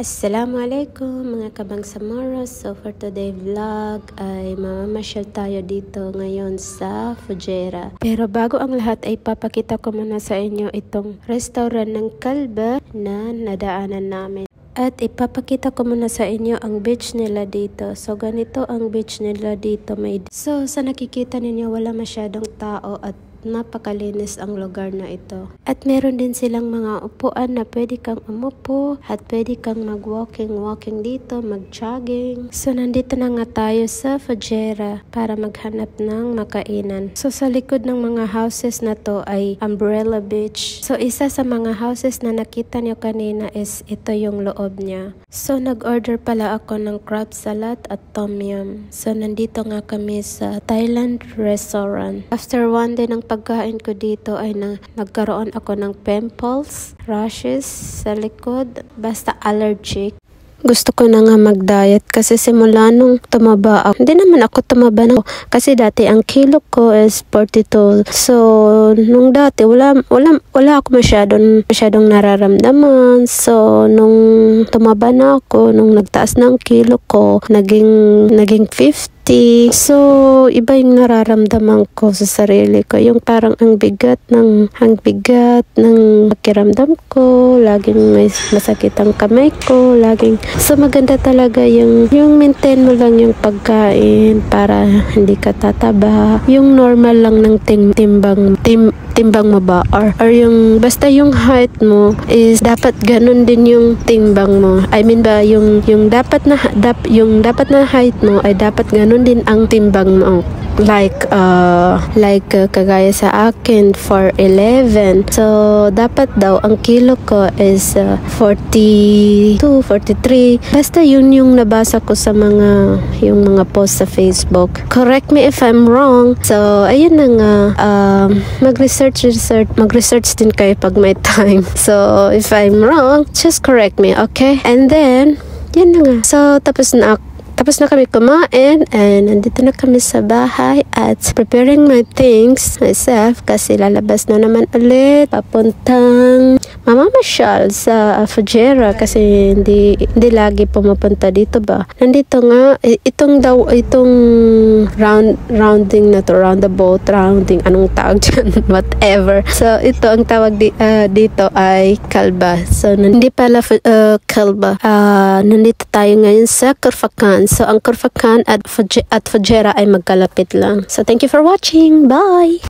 Assalamualaikum mga kabangsamoros. So for today vlog ay mamamasyal tayo dito ngayon sa Fujairah. Pero bago ang lahat ay papakita ko muna sa inyo itong restaurant ng Kalba na nadaanan namin. At ipapakita ko muna sa inyo ang beach nila dito. So ganito ang beach nila dito. So sa nakikita ninyo wala masyadong tao at napakalinis ang lugar na ito. At meron din silang mga upuan na pwede kang umupo at pwede kang mag-walking dito, mag-jogging. So nandito na nga tayo sa Fujairah para maghanap ng makainan. So sa likod ng mga houses na to ay Umbrella Beach. So isa sa mga houses na nakita nyo kanina is ito yung loob niya. So nag-order pala ako ng crab salad at tom yum. So nandito nga kami sa Thailand restaurant. After one day ng pagkain ko dito ay nagkaroon ako ng pimples, rashes sa likod, basta allergic. Gusto ko na nga mag-diet kasi simula nung tumaba ako. Hindi naman ako tumaba na kasi dati ang kilo ko is 42. So nung dati wala ako masyadong nararamdaman. So nung tumaba na ako, nung nagtaas ng kilo ko, naging 50. So, iba yung nararamdaman ko sa sarili ko. Yung parang ang bigat ng pakiramdam ko. Laging may masakit ang kamay ko. So, maganda talaga yung maintain mo lang yung pagkain para hindi ka tataba. Yung normal lang ng timbang mo ba? Or yung, basta yung height mo is dapat ganun din yung timbang mo. I mean ba, yung dapat na height mo ay dapat ganun din ang timbang mo. Like kagaya sa akin 4'11". So dapat daw ang kilo ko is 42, 43. Basta yun yung nabasa ko sa mga post sa Facebook. Correct me if I'm wrong. So ayun na nga, mag-research din kayo pag may time. So if I'm wrong, just correct me, okay? And then yun na nga. So tapos na kami kumain and nandito na kami sa bahay at preparing my things myself kasi lalabas na naman ulit papuntang mamamasyal sa Fujairah kasi hindi lagi pumupunta dito ba. Nandito nga itong rounding na to, roundabout, rounding, anong tawag dyan, whatever. So ito ang tawag dito ay Kalba. So hindi pala Kalba. Nandito tayo ngayon sa Khurfakan. So, ang Khurfakan at Fujairah ay magkalapit lang. So, thank you for watching. Bye!